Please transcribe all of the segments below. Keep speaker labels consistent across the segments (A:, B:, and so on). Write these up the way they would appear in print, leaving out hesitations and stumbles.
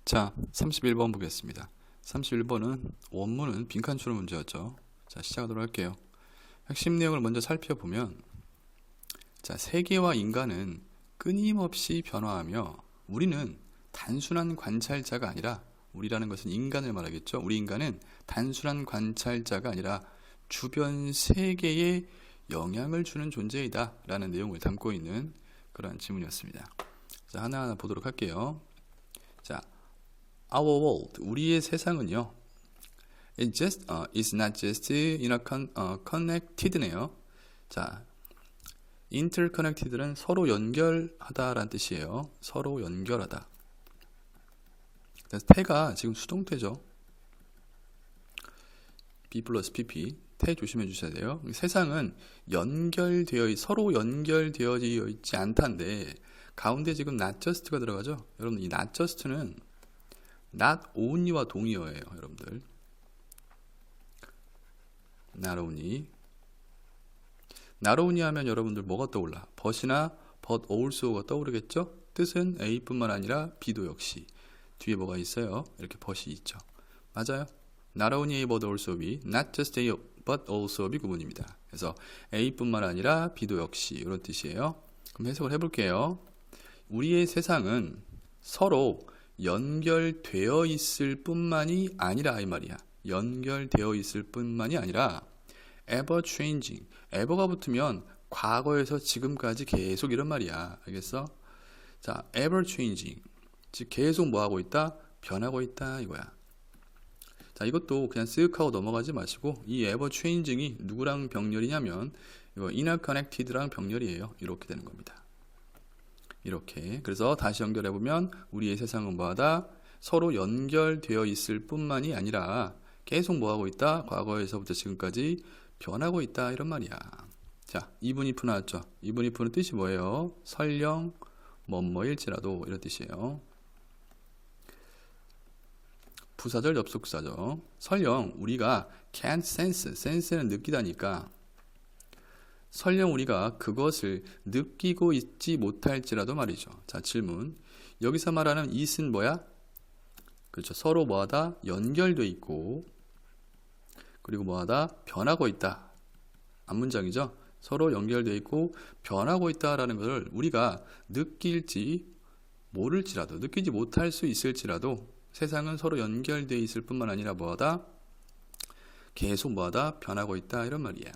A: 자, 31번 보겠습니다. 31번은 원문은 빈칸 추론 문제였죠. 자, 시작하도록 할게요. 핵심 내용을 먼저 살펴보면, 자, 세계와 인간은 끊임없이 변화하며 우리는 단순한 관찰자가 아니라, 우리라는 것은 인간을 말하겠죠. 우리 인간은 단순한 관찰자가 아니라 주변 세계에 영향을 주는 존재이다 라는 내용을 담고 있는 그러한 지문이었습니다. 자, 하나하나 보도록 할게요. 자, Our world, 우리의 세상은요, is not just connected네요. 자, interconnected는 서로 연결하다라는 뜻이에요. 서로 연결하다. 그래서 태가 지금 수동태죠. B 플러스 PP, 태 조심해 주셔야 돼요. 세상은 서로 연결되어 있지 않다는데 가운데 지금 not just가 들어가죠. 여러분, 이 not just는 not only와 동의어예요, 여러분들. not only. not only 하면 여러분들 뭐가 떠올라? but이나 but also가 떠오르겠죠? 뜻은 A뿐만 아니라 B도 역시. 뒤에 뭐가 있어요? 이렇게 but이 있죠. 맞아요. not only A but also B, not just A but also B 구분입니다. 그래서 A뿐만 아니라 B도 역시 이런 뜻이에요. 그럼 해석을 해볼게요. 우리의 세상은 서로 연결되어 있을 뿐만이 아니라 이 말이야. 연결되어 있을 뿐만이 아니라 ever changing. ever가 붙으면 과거에서 지금까지 계속 이런 말이야. 알겠어? 자, ever changing. 즉 계속 뭐 하고 있다? 변하고 있다 이거야. 자, 이것도 그냥 쓱 하고 넘어가지 마시고 이 ever changing이 누구랑 병렬이냐면 이거 interconnected랑 병렬이에요. 이렇게 되는 겁니다. 이렇게. 그래서 다시 연결해 보면 우리의 세상은 뭐하다? 서로 연결되어 있을 뿐만이 아니라 계속 뭐하고 있다? 과거에서부터 지금까지 변하고 있다 이런 말이야. 자, even if 나왔죠. even if는 뜻이 뭐예요? 설령 뭐뭐일지라도 이런 뜻이에요. 부사절 접속사죠. 설령 우리가 can't sense, sense는 느끼다니까 설령 우리가 그것을 느끼고 있지 못할지라도 말이죠. 자, 질문. 여기서 말하는 it은 뭐야? 그렇죠. 서로 뭐하다? 연결돼 있고 그리고 뭐하다? 변하고 있다. 앞문장이죠. 서로 연결돼 있고 변하고 있다라는 것을 우리가 느끼지 못할 수 있을지라도 세상은 서로 연결돼 있을 뿐만 아니라 뭐하다? 계속 뭐하다? 변하고 있다 이런 말이야.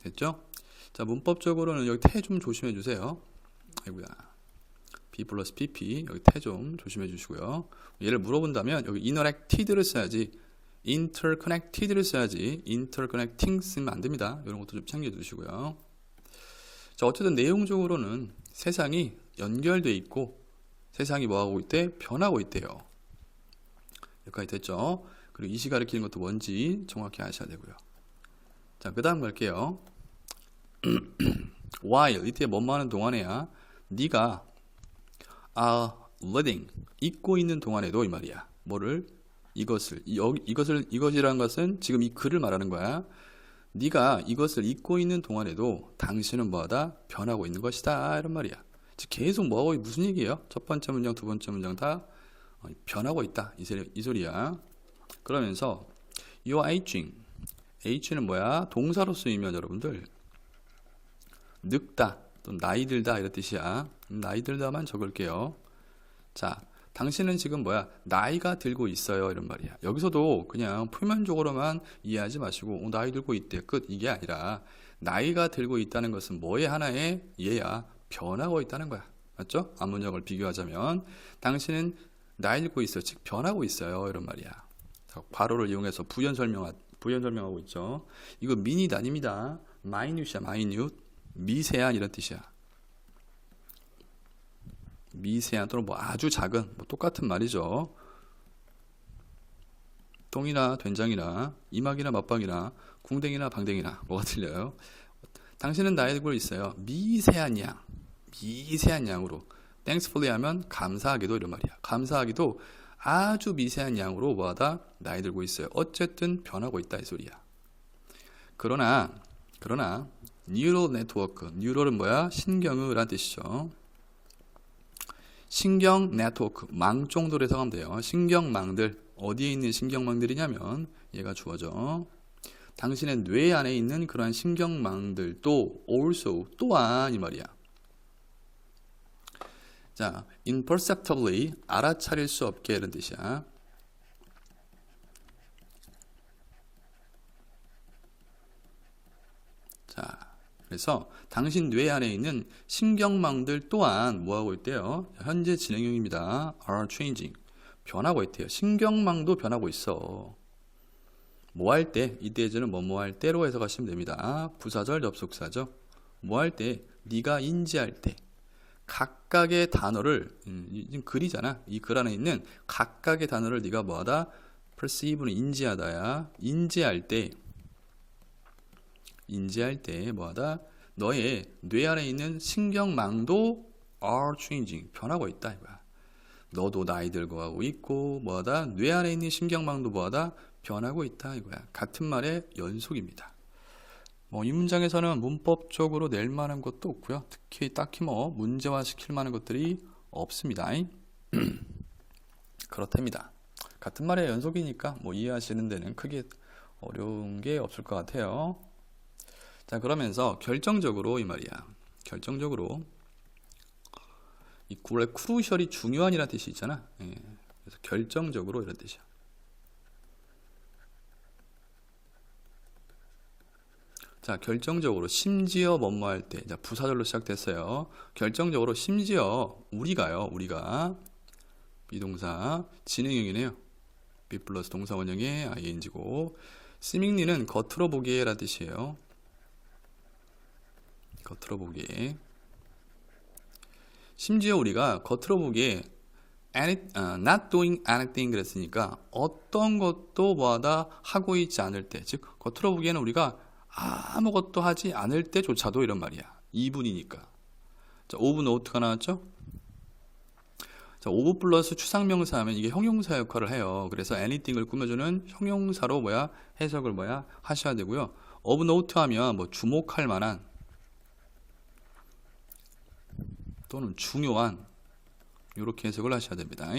A: 됐죠? 자, 문법적으로는 여기 태 좀 조심해 주세요. 아이고야. B 플러스 PP 여기 태 좀 조심해 주시고요. 얘를 물어본다면 여기 interacted를 써야지 interconnected를 써야지 interconnecting 쓰면 안 됩니다. 이런 것도 좀 챙겨 주시고요. 자, 어쨌든 내용적으로는 세상이 연결돼 있고 세상이 뭐하고 있대? 변하고 있대요. 여기까지 됐죠? 그리고 이시 가리키는 것도 뭔지 정확히 아셔야 되고요. 자, 그 다음 갈게요. while 이때 뭐뭐 하는 동안에야 네가 living 잊고 있는 동안에도 이 말이야. 뭐를? 이것이라는 것은 지금 이 글을 말하는 거야. 네가 이것을 잊고 있는 동안에도 당신은 뭐하다? 변하고 있는 것이다 이런 말이야. 즉 계속 뭐하고 무슨 얘기예요? 첫 번째 문장, 두 번째 문장 다 변하고 있다 이 소리야. 그러면서 you're aging. H는 뭐야? 동사로 쓰이면 여러분들 늙다 또 나이 들다 이런 뜻이야. 나이 들다만 적을게요. 자, 당신은 지금 뭐야? 나이가 들고 있어요 이런 말이야. 여기서도 그냥 표면적으로만 이해하지 마시고 나이 들고 있대 끝 이게 아니라 나이가 들고 있다는 것은 뭐의 하나의 예야? 변하고 있다는 거야. 맞죠? 앞문장을 비교하자면 당신은 나이 들고 있어요. 즉 변하고 있어요 이런 말이야. 자, 괄호를 이용해서 부연 설명하고 있죠. 이거 미닛 아닙니다. 마이뉴트야, 마이뉴트. 미세한 이런 뜻이야. 미세한 또는 뭐 아주 작은 뭐 똑같은 말이죠. 똥이나 된장이나 이막이나 맞박이나 궁뎅이나 방댕이나 뭐가 틀려요? 당신은 나이 들고 있어요. 미세한 양으로. thankfully 하면 감사하기도 이런 말이야. 감사하기도 아주 미세한 양으로 뭐하다? 나이 들고 있어요. 어쨌든 변하고 있다 이 소리야. 그러나 뉴럴 네트워크, 뉴럴은 뭐야? 신경을 란 뜻이죠. 신경 네트워크, 망 정도로 해석하면 돼요. 신경망들, 어디에 있는 신경망들이냐면 얘가 주어져. 당신의 뇌 안에 있는 그러한 신경망들도 also, 또한 이 말이야. 자, imperceptibly, 알아차릴 수 없게 이런 뜻이야. 자, 그래서 당신 뇌 안에 있는 신경망들 또한 뭐하고 있대요? 현재 진행형입니다. are changing. 변하고 있대요. 신경망도 변하고 있어. 뭐 할 때, 이때에는 뭐뭐 할 때로 해석하시면 됩니다. 부사절, 접속사죠. 뭐 할 때, 네가 인지할 때. 각각의 단어를, 지금 글이잖아. 이 글 안에 있는 각각의 단어를 네가 뭐하다? perceive는 인지하다야. 인지할 때 뭐하다? 너의 뇌 안에 있는 신경망도 are changing. 변하고 있다 이거야. 너도 나이 들고 하고 있고 뭐하다? 뇌 안에 있는 신경망도 뭐하다? 변하고 있다 이거야. 같은 말의 연속입니다. 뭐 이 문장에서는 문법적으로 낼 만한 것도 없고요. 특히 딱히 뭐 문제화 시킬 만한 것들이 없습니다. 그렇답니다. 같은 말의 연속이니까 뭐 이해하시는 데는 크게 어려운 게 없을 것 같아요. 자, 그러면서 결정적으로 이 말이야. 결정적으로 이 원래 크루셜이 중요한이라는 뜻이 있잖아. 예. 그래서 결정적으로 이런 뜻이야. 자, 결정적으로 심지어 뭐뭐 할 때, 자, 부사절로 시작됐어요. 결정적으로 심지어 우리가 비동사 진행형이네요. be 플러스 동사 원형의 ing고 seemingly는 겉으로 보기에라는 뜻이에요. 겉으로 보기에. 심지어 우리가 겉으로 보기에 not doing anything 그랬으니까 어떤 것도 뭐하다 하고 있지 않을 때, 즉 겉으로 보기에는 우리가 아무것도 하지 않을 때조차도 이런 말이야. 2분이니까. 자, 오브 노트가 나왔죠? 자, 오브 플러스 추상명사 하면 이게 형용사 역할을 해요. 그래서 anything을 꾸며주는 형용사로 해석을 하셔야 되고요. 오브 노트 하면 뭐 주목할 만한 또는 중요한 이렇게 해석을 하셔야 됩니다.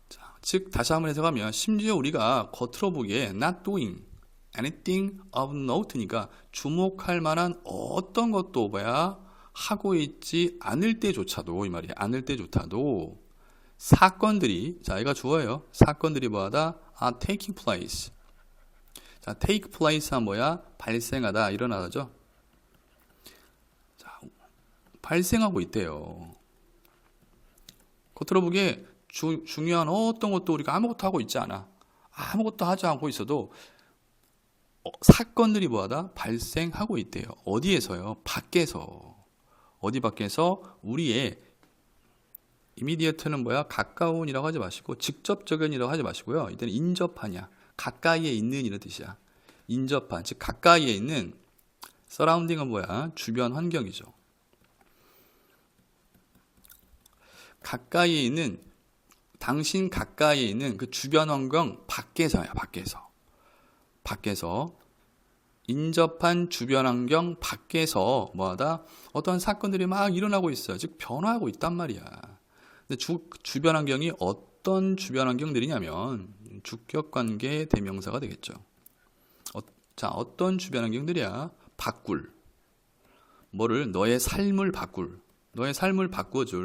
A: 자, 즉 다시 한번 해석하면 심지어 우리가 겉으로 보기에 not doing anything of note니까 주목할 만한 어떤 것도 하고 있지 않을 때조차도 이 말이야. 않을 때조차도 사건들이, 자, 얘가 주어예요. 사건들이 뭐하다? taking place. 자, take place 하면 발생하다, 일어나다죠. 자, 발생하고 있대요. 겉으로 보기에 중요한 어떤 것도 우리가 아무것도 하고 있지 않아. 아무것도 하지 않고 있어도 사건들이 발생하고 있대요. 어디에서요? 밖에서. 어디 밖에서? 우리의 immediate는 가까운이라고 하지 마시고 직접적인이라고 하지 마시고요. 이때는 인접하냐, 가까이에 있는 이런 뜻이야. 인접한, 즉 가까이에 있는 surrounding은 주변 환경이죠. 가까이에 있는, 당신 가까이에 있는 그 주변 환경 밖에서야. 밖에서 인접한 주변 환경 밖에서 어떠한 사건들이 막 일어나고 있어요. 즉 변화하고 있단 말이야. 근데 주변 환경이 어떤 주변 환경들이냐면 주격관계 대명사가 되겠죠. 자, 어떤 주변 환경들이야? 바꿀. 뭐를? 너의 삶을 바꿔줄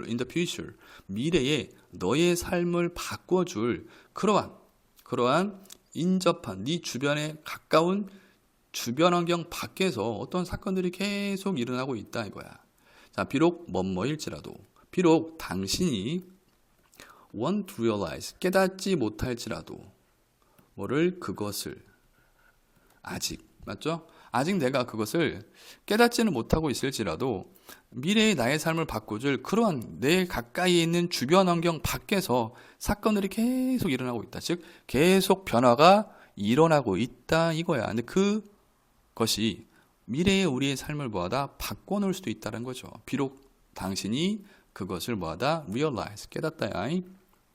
A: in the future. 미래에 너의 삶을 바꿔줄 그러한 인접한 네 주변에 가까운 주변 환경 밖에서 어떤 사건들이 계속 일어나고 있다 이거야. 자, 비록 뭐뭐일지라도, 비록 당신이 want to realize 깨닫지 못할지라도 그것을 아직, 맞죠? 아직 내가 그것을 깨닫지는 못하고 있을지라도 미래의 나의 삶을 바꿔줄 그러한 내 가까이에 있는 주변 환경 밖에서 사건들이 계속 일어나고 있다. 즉 계속 변화가 일어나고 있다 이거야. 근데 그것이 미래의 우리의 삶을 바꿔놓을 수도 있다는 거죠. 비록 당신이 그것을 realize 깨닫다야.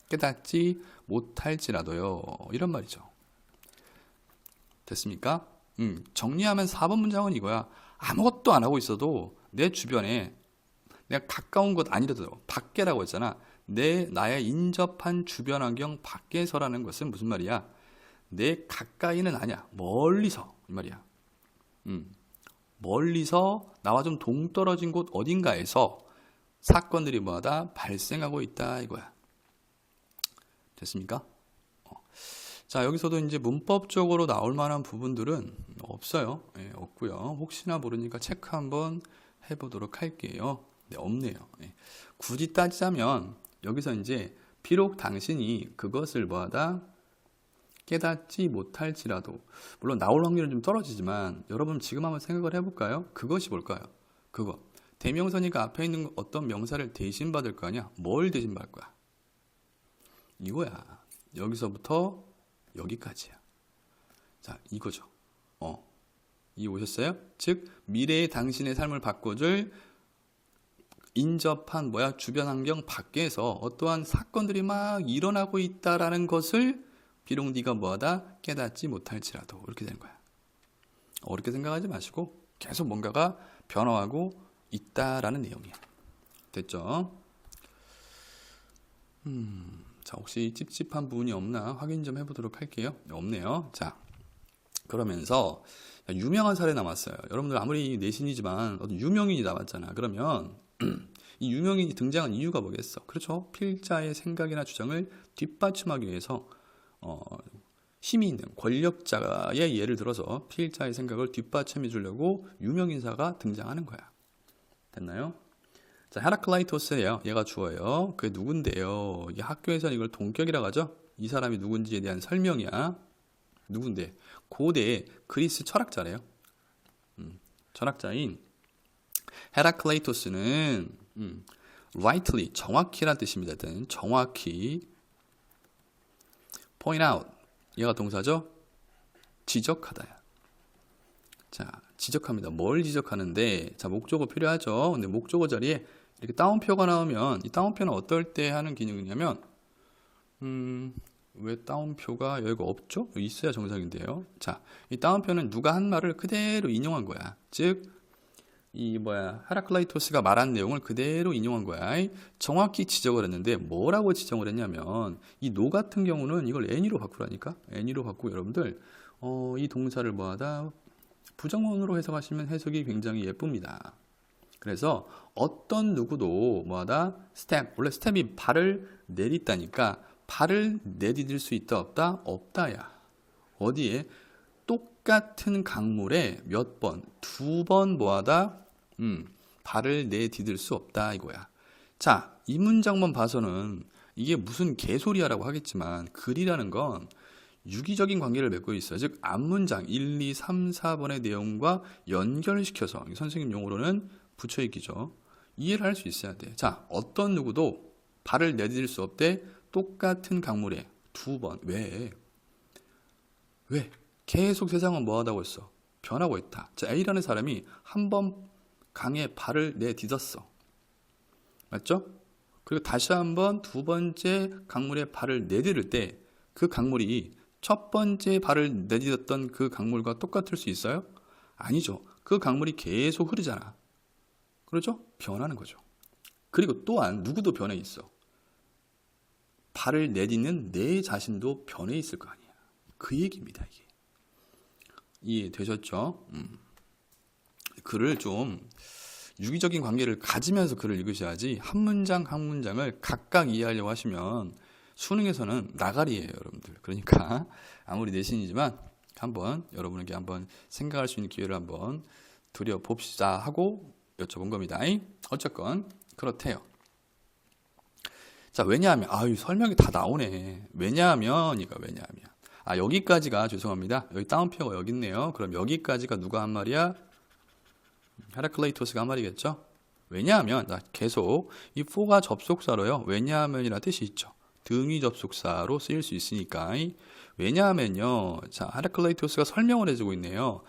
A: 깨닫지 못할지라도요. 이런 말이죠. 됐습니까? 정리하면 4번 문장은 이거야. 아무것도 안 하고 있어도 내 주변에 내가 가까운 곳 아니라도 밖에라고 했잖아. 나의 인접한 주변 환경 밖에서라는 것은 무슨 말이야? 내 가까이는 아니야. 멀리서 이 말이야. 멀리서 나와 좀 동떨어진 곳 어딘가에서 사건들이 뭐하다 발생하고 있다 이거야. 됐습니까? 자, 여기서도 이제 문법적으로 나올 만한 부분들은 없어요. 예, 없고요. 혹시나 모르니까 체크 한번 해보도록 할게요. 네, 없네요. 예. 굳이 따지자면 여기서 이제 비록 당신이 그것을 뭐하다 깨닫지 못할지라도, 물론 나올 확률은 좀 떨어지지만 여러분 지금 한번 생각을 해볼까요? 그것이 뭘까요? 그거 대명사니까 앞에 있는 어떤 명사를 대신 받을 거 아니야? 뭘 대신 받을 거야? 이거야. 여기서부터 여기까지야. 자, 이거죠. 이 오셨어요? 즉 미래의 당신의 삶을 바꿔줄 인접한 주변 환경 밖에서 어떠한 사건들이 막 일어나고 있다라는 것을 비록 네가 뭐하다 깨닫지 못할지라도 이렇게 되는 거야. 어렵게 생각하지 마시고 계속 뭔가가 변화하고 있다라는 내용이야. 됐죠? 자, 혹시 찝찝한 부분이 없나 확인 좀 해보도록 할게요. 없네요. 자, 그러면서 유명한 사례 남았어요. 여러분들 아무리 내신이지만 어떤 유명인이 남았잖아. 그러면 이 유명인이 등장한 이유가 뭐겠어? 그렇죠. 필자의 생각이나 주장을 뒷받침하기 위해서 힘이 있는 권력자의 예를 들어서 필자의 생각을 뒷받침해 주려고 유명인사가 등장하는 거야. 됐나요? 자, 헤라클라이토스예요. 얘가 주어예요. 그게 누군데요? 이 학교에서는 이걸 동격이라고 하죠. 이 사람이 누군지에 대한 설명이야. 누군데? 고대 그리스 철학자래요. 철학자인 헤라클레이토스는 rightly 정확히란 뜻입니다. 정확히 point out 얘가 동사죠. 지적하다야. 자, 지적합니다. 뭘 지적하는데? 자, 목적어 필요하죠. 근데 목적어 자리에 이렇게 따옴표가 나오면 이 따옴표는 어떨 때 하는 기능이냐면 왜 따옴표가 여기가 없죠? 여기 있어야 정상인데요. 자, 이 따옴표는 누가 한 말을 그대로 인용한 거야. 즉, 헤라클라이토스가 말한 내용을 그대로 인용한 거야. 정확히 지적을 했는데 뭐라고 지적을 했냐면 이 노 같은 경우는 이걸 any로 바꾸라니까. any로 바꾸고 여러분들 이 동사를 뭐하다 부정문으로 해석하시면 해석이 굉장히 예쁩니다. 그래서 어떤 누구도 뭐하다 스텝, 원래 스텝이 발을 내딛다니까 발을 내디딜 수 있다 없다? 없다야. 어디에? 똑같은 강물에 몇 번? 2번 뭐하다? 발을 내디딜 수 없다 이거야. 자, 이 문장만 봐서는 이게 무슨 개소리야라고 하겠지만 글이라는 건 유기적인 관계를 맺고 있어요. 즉 앞문장 1, 2, 3, 4번의 내용과 연결시켜서 선생님 용어로는 붙여있기죠. 이해를 할 수 있어야 돼. 자, 어떤 누구도 발을 내디딜 수 없대. 똑같은 강물에 2번. 왜? 계속 세상은 뭐하다고 했어? 변하고 있다. 자, A라는 사람이 한 번 강에 발을 내딛었어. 맞죠? 그리고 다시 한번 2번째 강물에 발을 내디딜 때 그 강물이 첫 번째 발을 내딛었던 그 강물과 똑같을 수 있어요? 아니죠. 그 강물이 계속 흐르잖아. 그렇죠? 변하는 거죠. 그리고 또한 누구도 변해 있어. 발을 내딛는 내 자신도 변해 있을 거 아니야. 그 얘기입니다. 이게. 이해되셨죠? 글을 좀 유기적인 관계를 가지면서 글을 읽으셔야지 한 문장 한 문장을 각각 이해하려고 하시면 수능에서는 나가리예요, 여러분들. 그러니까 아무리 내신이지만 한번 여러분에게 한번 생각할 수 있는 기회를 한번 드려봅시다 하고 여쭤본 겁니다. 어쨌건 그렇대요. 자, 왜냐하면 설명이 다 나오네. 왜냐하면 여기까지가 죄송합니다. 여기 따옴표가 여기 있네요. 그럼 여기까지가 누가 한 말이야? 헤라클레이토스가 한 말이겠죠? 왜냐하면 계속 이 for가 접속사로요. 왜냐하면이라는 뜻이 있죠. 등위 접속사로 쓰일 수 있으니까. 왜냐하면요. 자, 헤라클레이토스가 설명을 해주고 있네요.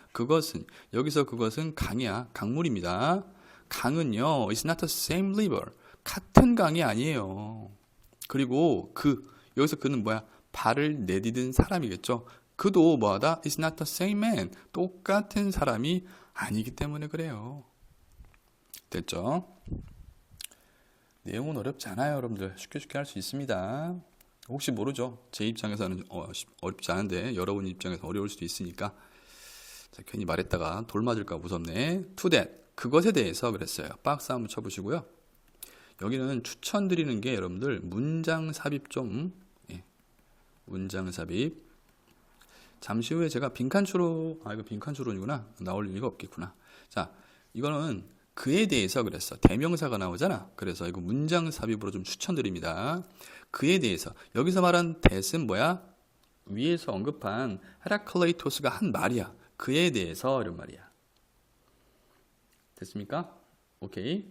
A: 여기서 그것은 강이야. 강물입니다. 강은요. It's not the same river. 같은 강이 아니에요. 그리고 여기서 그는 뭐야? 발을 내디딘 사람이겠죠. 그도 뭐하다? It's not the same man. 똑같은 사람이 아니기 때문에 그래요. 됐죠? 내용은 어렵지 않아요, 여러분들. 쉽게 할 수 있습니다. 혹시 모르죠? 제 입장에서는 어렵지 않은데 여러분 입장에서 어려울 수도 있으니까. 자, 괜히 말했다가 돌 맞을까 무섭네. to that, 그것에 대해서 그랬어요. 박스 한번 쳐보시고요. 여기는 추천드리는 게 여러분들 문장 삽입 좀, 문장 삽입. 잠시 후에 제가 빈칸 추론, 이거 빈칸 추론이구나. 나올 리가 없겠구나. 자, 이거는 그에 대해서 그랬어. 대명사가 나오잖아. 그래서 이거 문장 삽입으로 좀 추천드립니다. 그에 대해서. 여기서 말한 that은 뭐야? 위에서 언급한 헤라클레이토스가 한 말이야. 그에 대해서 이런 말이야. 됐습니까? 오케이.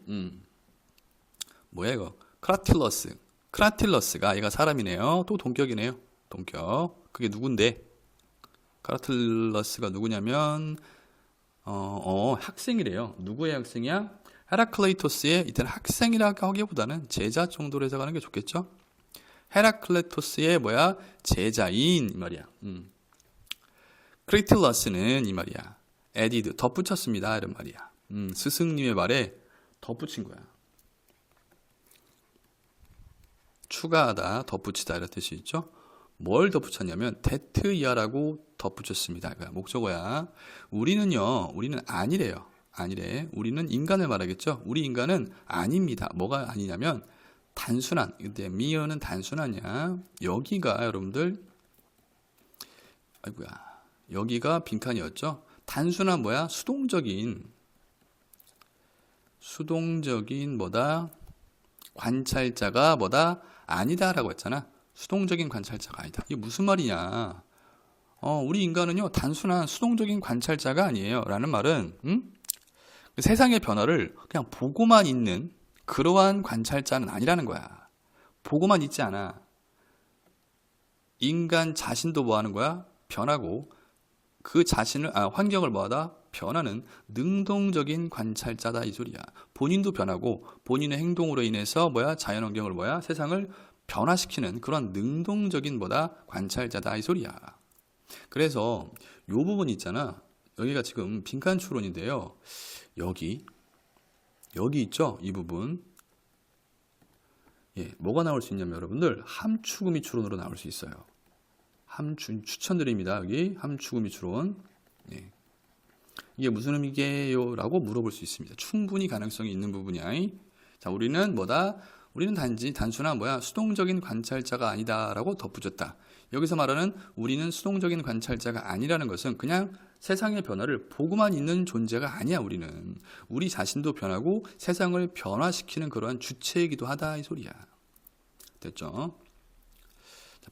A: 뭐야 이거? 크라틸러스. 크라틸러스가 얘가 사람이네요. 또 동격이네요. 동격. 그게 누군데? 크라틸러스가 누구냐면 학생이래요. 누구의 학생이야? 헤라클레이토스의, 이때는 학생이라고 하기보다는 제자 정도로 해석하는 게 좋겠죠? 헤라클레이토스의 뭐야? 제자인 이 말이야. 크리틸러스는 이 말이야. 에디드, 덧붙였습니다. 이런 말이야. 스승님의 말에 덧붙인 거야. 추가하다, 덧붙이다 이런 뜻이 있죠. 뭘 덧붙였냐면 데트이아라고 덧붙였습니다. 목적어야. 우리는 아니래요. 아니래. 우리는 인간을 말하겠죠. 우리 인간은 아닙니다. 뭐가 아니냐면 단순한, 근데 미어는 단순하냐? 여기가 여러분들, 여기가 빈칸이었죠. 단순한 뭐야? 수동적인 뭐다? 관찰자가 뭐다? 아니다라고 했잖아. 수동적인 관찰자가 아니다. 이게 무슨 말이냐? 우리 인간은요, 단순한 수동적인 관찰자가 아니에요. 라는 말은, 세상의 변화를 그냥 보고만 있는 그러한 관찰자는 아니라는 거야. 보고만 있지 않아. 인간 자신도 뭐 하는 거야? 변하고, 그 자신을, 환경을 뭐하다? 변하는 능동적인 관찰자다 이 소리야. 본인도 변하고, 본인의 행동으로 인해서 뭐야? 자연환경을 뭐야? 세상을 변화시키는 그런 능동적인 뭐다? 관찰자다 이 소리야. 그래서 요 부분 있잖아. 여기가 지금 빈칸 추론인데요. 여기 있죠? 이 부분. 뭐가 나올 수 있냐면 여러분들 함축음이 추론으로 나올 수 있어요. 추천드립니다. 여기 함축음이 추론. 이게 무슨 의미게요? 라고 물어볼 수 있습니다. 충분히 가능성이 있는 부분이야. 자, 우리는 뭐다? 우리는 단순한 뭐야? 수동적인 관찰자가 아니다라고 덧붙였다. 여기서 말하는 우리는 수동적인 관찰자가 아니라는 것은 그냥 세상의 변화를 보고만 있는 존재가 아니야. 우리 자신도 변하고 세상을 변화시키는 그러한 주체이기도 하다 이 소리야. 됐죠?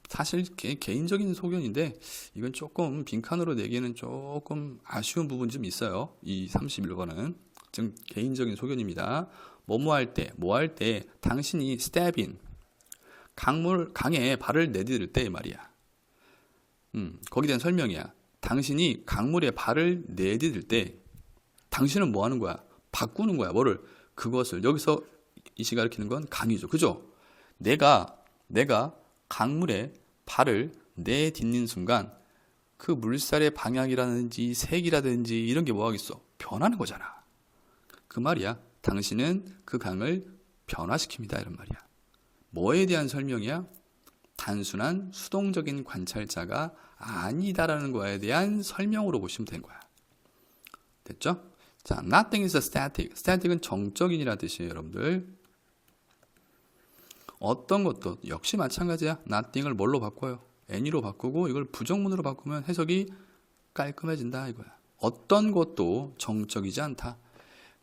A: 사실 개인적인 소견인데 이건 조금 빈칸으로 내기에는 조금 아쉬운 부분이 좀 있어요. 이 31번은 좀 개인적인 소견입니다. 뭐 할 때 당신이 스텝인 강에 발을 내디딜 때 말이야. 거기에 대한 설명이야. 당신이 강물에 발을 내디딜 때 당신은 뭐 하는 거야? 바꾸는 거야. 뭐를? 그것을. 여기서 이 시가 가리키는 건 강이죠. 그죠? 내가 강물에 발을 내딛는 순간 그 물살의 방향이라든지 색이라든지 이런 게 뭐 하겠어? 변하는 거잖아. 그 말이야. 당신은 그 강을 변화시킵니다. 이런 말이야. 뭐에 대한 설명이야? 단순한 수동적인 관찰자가 아니다라는 거에 대한 설명으로 보시면 되는 거야. 됐죠? 자, nothing is static. static은 정적인이라는 뜻이에요, 여러분들. 어떤 것도 역시 마찬가지야. nothing을 뭘로 바꿔요? any로 바꾸고 이걸 부정문으로 바꾸면 해석이 깔끔해진다 이거야. 어떤 것도 정적이지 않다.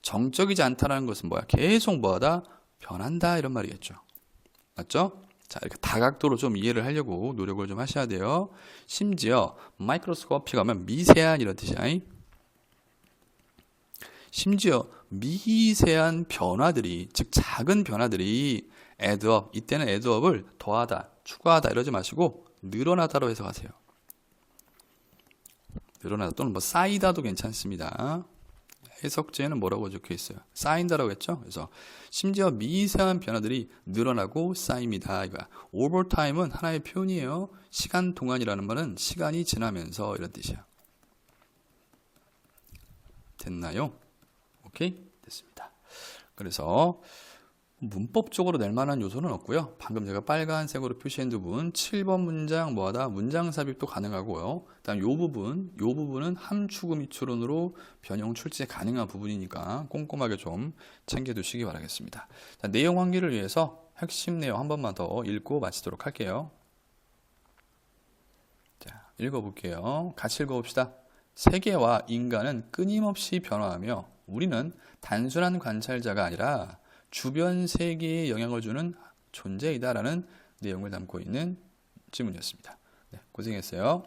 A: 정적이지 않다라는 것은 뭐야? 계속 뭐하다? 변한다 이런 말이겠죠. 맞죠? 자, 이렇게 다각도로 좀 이해를 하려고 노력을 좀 하셔야 돼요. 심지어 마이크로스코피가 하면 미세한 이런 뜻이야. 심지어 미세한 변화들이, 즉 작은 변화들이 add업, 이때는 add업을 더하다, 추가하다 이러지 마시고 늘어나다로 해석하세요. 늘어나다 또는 뭐 쌓이다도 괜찮습니다. 해석제에는 뭐라고 적혀 있어요? 쌓인다라고 했죠? 그래서 심지어 미세한 변화들이 늘어나고 쌓입니다. 이거야. over time은 하나의 표현이에요. 시간 동안이라는 말은 시간이 지나면서 이런 뜻이야. 됐나요? 오케이? 됐습니다. 그래서 문법적으로 낼 만한 요소는 없고요. 방금 제가 빨간색으로 표시한 부분 7번 문장 뭐하다 문장 삽입도 가능하고요. 그다음 요 부분은 함축음 이추론으로 변형 출제 가능한 부분이니까 꼼꼼하게 좀 챙겨 두시기 바라겠습니다. 자, 내용 환기를 위해서 핵심 내용 한 번만 더 읽고 마치도록 할게요. 자, 읽어볼게요. 같이 읽어봅시다. 세계와 인간은 끊임없이 변화하며 우리는 단순한 관찰자가 아니라 주변 세계에 영향을 주는 존재이다라는 내용을 담고 있는 지문이었습니다. 네, 고생했어요.